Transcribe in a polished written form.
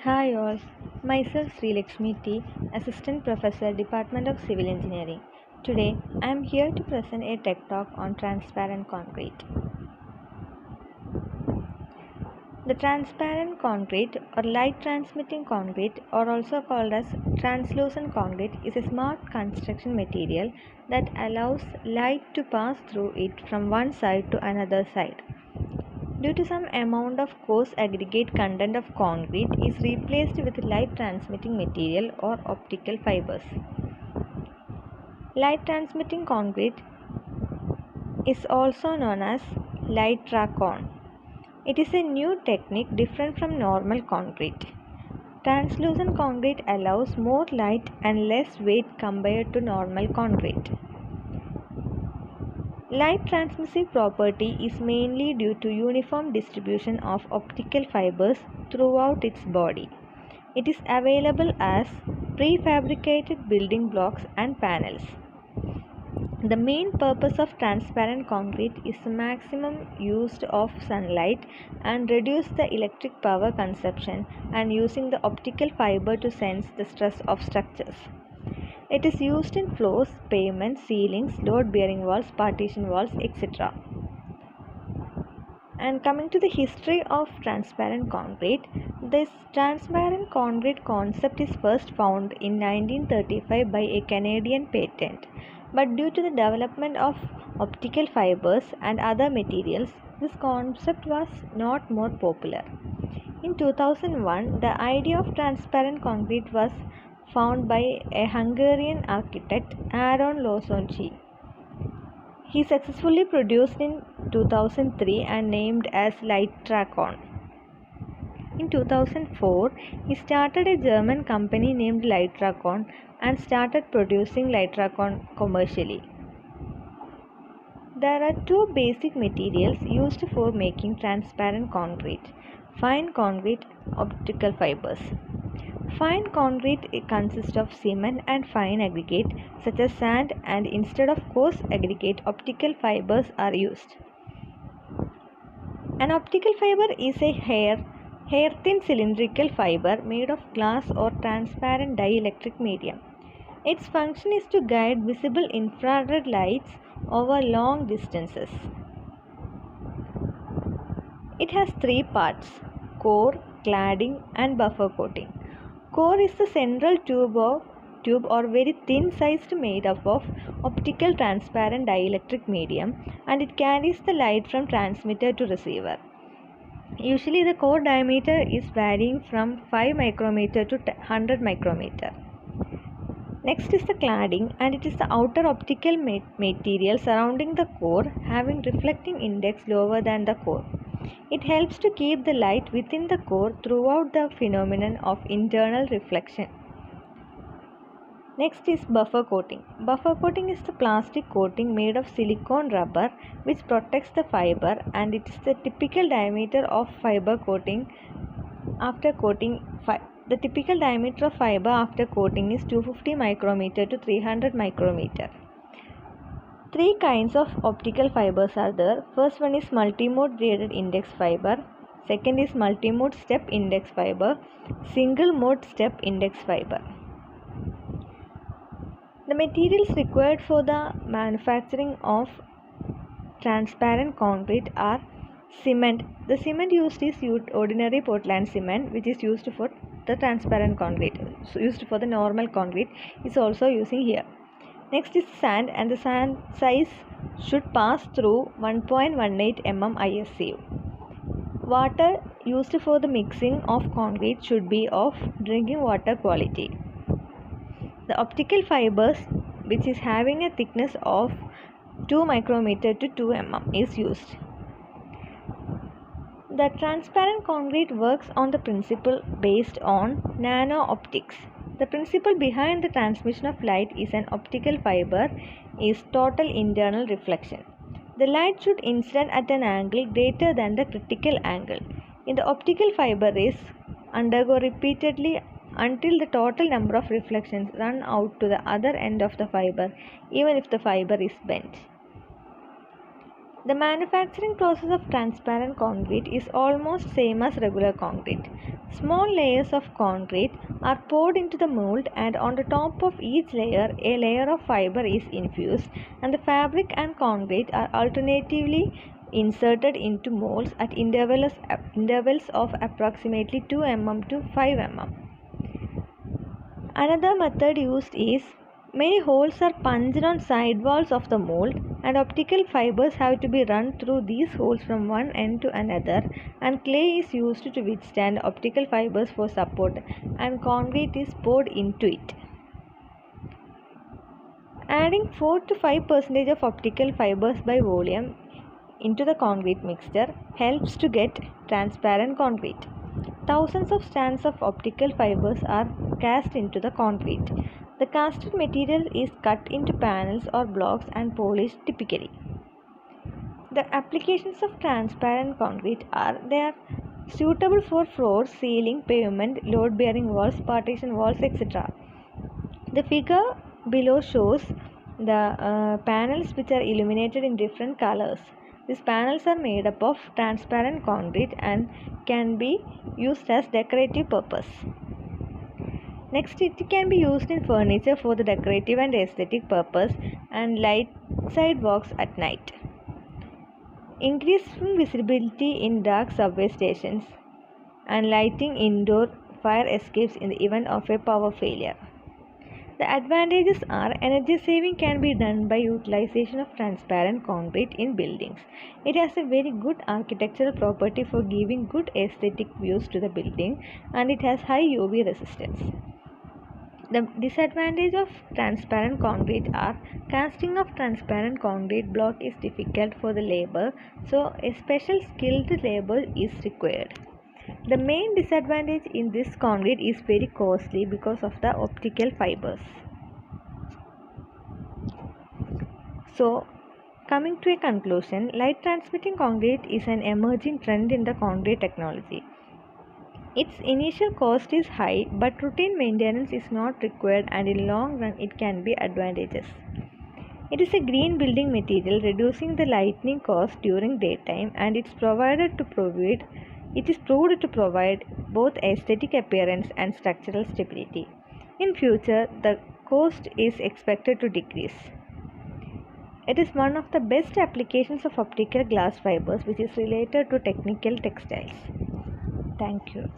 Hi all, myself Sreelakshmi T, Assistant Professor, Department of Civil Engineering. Today I am here to present a tech talk on transparent concrete. The transparent concrete or light transmitting concrete, or also called as translucent concrete, is a smart construction material that allows light to pass through it from one side to another side. Due to some amount of coarse aggregate content of concrete is replaced with light transmitting material or optical fibers. Light transmitting concrete is also known as light track-on. It is a new technique different from normal concrete. Translucent concrete allows more light and less weight compared to normal concrete. Light transmissive property is mainly due to uniform distribution of optical fibers throughout its body. It is available as prefabricated building blocks and panels. The main purpose of transparent concrete is the maximum use of sunlight and reduce the electric power consumption and using the optical fiber to sense the stress of structures. It is used in floors, pavements, ceilings, load-bearing walls, partition walls, etc. And coming to the history of transparent concrete, this transparent concrete concept is first found in 1935 by a Canadian patent. But due to the development of optical fibers and other materials, this concept was not more popular. In 2001, the idea of transparent concrete was found by a Hungarian architect, Aaron Losonci. He successfully produced in 2003 and named as Light Track-on. In 2004, he started a German company named Light Track-on and started producing Light Track-on commercially. There are two basic materials used for making transparent concrete: fine concrete, optical fibers. Fine concrete consists of cement and fine aggregate such as sand, and instead of coarse aggregate, optical fibers are used. An optical fiber is a hair-thin cylindrical fiber made of glass or transparent dielectric medium. Its function is to guide visible infrared lights over long distances. It has three parts: core, cladding, and buffer coating. Core is the central tube or very thin sized made up of optical transparent dielectric medium, and it carries the light from transmitter to receiver. Usually the core diameter is varying from 5 micrometer to 100 micrometer. Next is the cladding, and it is the outer optical material surrounding the core having reflecting index lower than the core. It helps to keep the light within the core throughout the phenomenon of internal reflection. Next is buffer coating. Buffer coating is the plastic coating made of silicone rubber which protects the fiber, and it is the typical diameter of fiber coating after coating. The typical diameter of fiber after coating is 250 micrometer to 300 micrometer. Three kinds of optical fibers are there. First one is multimode graded index fiber. Second is multimode step index fiber. Single mode step index fiber. The materials required for the manufacturing of transparent concrete are cement. The cement used is ordinary Portland cement, which is used for the transparent concrete. So used for the normal concrete is also using here. Next is sand, and the sand size should pass through 1.18 mm ISU. Water used for the mixing of concrete should be of drinking water quality. The optical fibers, which is having a thickness of 2 micrometer to 2 mm, is used. The transparent concrete works on the principle based on nano-optics. The principle behind the transmission of light is an optical fiber is total internal reflection. The light should incident at an angle greater than the critical angle. In the optical fiber rays undergo repeatedly until the total number of reflections run out to the other end of the fiber, even if the fiber is bent. The manufacturing process of transparent concrete is almost same as regular concrete. Small layers of concrete are poured into the mold, and on the top of each layer a layer of fiber is infused, and the fabric and concrete are alternatively inserted into molds at intervals of approximately 2 mm to 5 mm. Another method used is many holes are punched on side walls of the mold, and optical fibers have to be run through these holes from one end to another, and clay is used to withstand optical fibers for support, and concrete is poured into it. Adding 4 to 5% of optical fibers by volume into the concrete mixture helps to get transparent concrete. Thousands of strands of optical fibers are cast into the concrete. The casted material is cut into panels or blocks and polished typically. The applications of transparent concrete are they are suitable for floors, ceiling, pavement, load-bearing walls, partition walls, etc. The figure below shows the panels which are illuminated in different colors. These panels are made up of transparent concrete and can be used as decorative purpose. Next, it can be used in furniture for the decorative and aesthetic purpose and light sidewalks at night. Increasing visibility in dark subway stations and lighting indoor fire escapes in the event of a power failure. The advantages are energy saving can be done by utilization of transparent concrete in buildings. It has a very good architectural property for giving good aesthetic views to the building, and it has high UV resistance. The disadvantage of transparent concrete are casting of transparent concrete block is difficult for the labor, so a special skilled labor is required. The main disadvantage in this concrete is very costly because of the optical fibers. So, coming to a conclusion, light transmitting concrete is an emerging trend in the concrete technology. Its initial cost is high, but routine maintenance is not required, and in long run it can be advantageous. It is a green building material, reducing the lighting cost during daytime, and it is proved to provide both aesthetic appearance and structural stability. In future, the cost is expected to decrease. It is one of the best applications of optical glass fibers which is related to technical textiles. Thank you.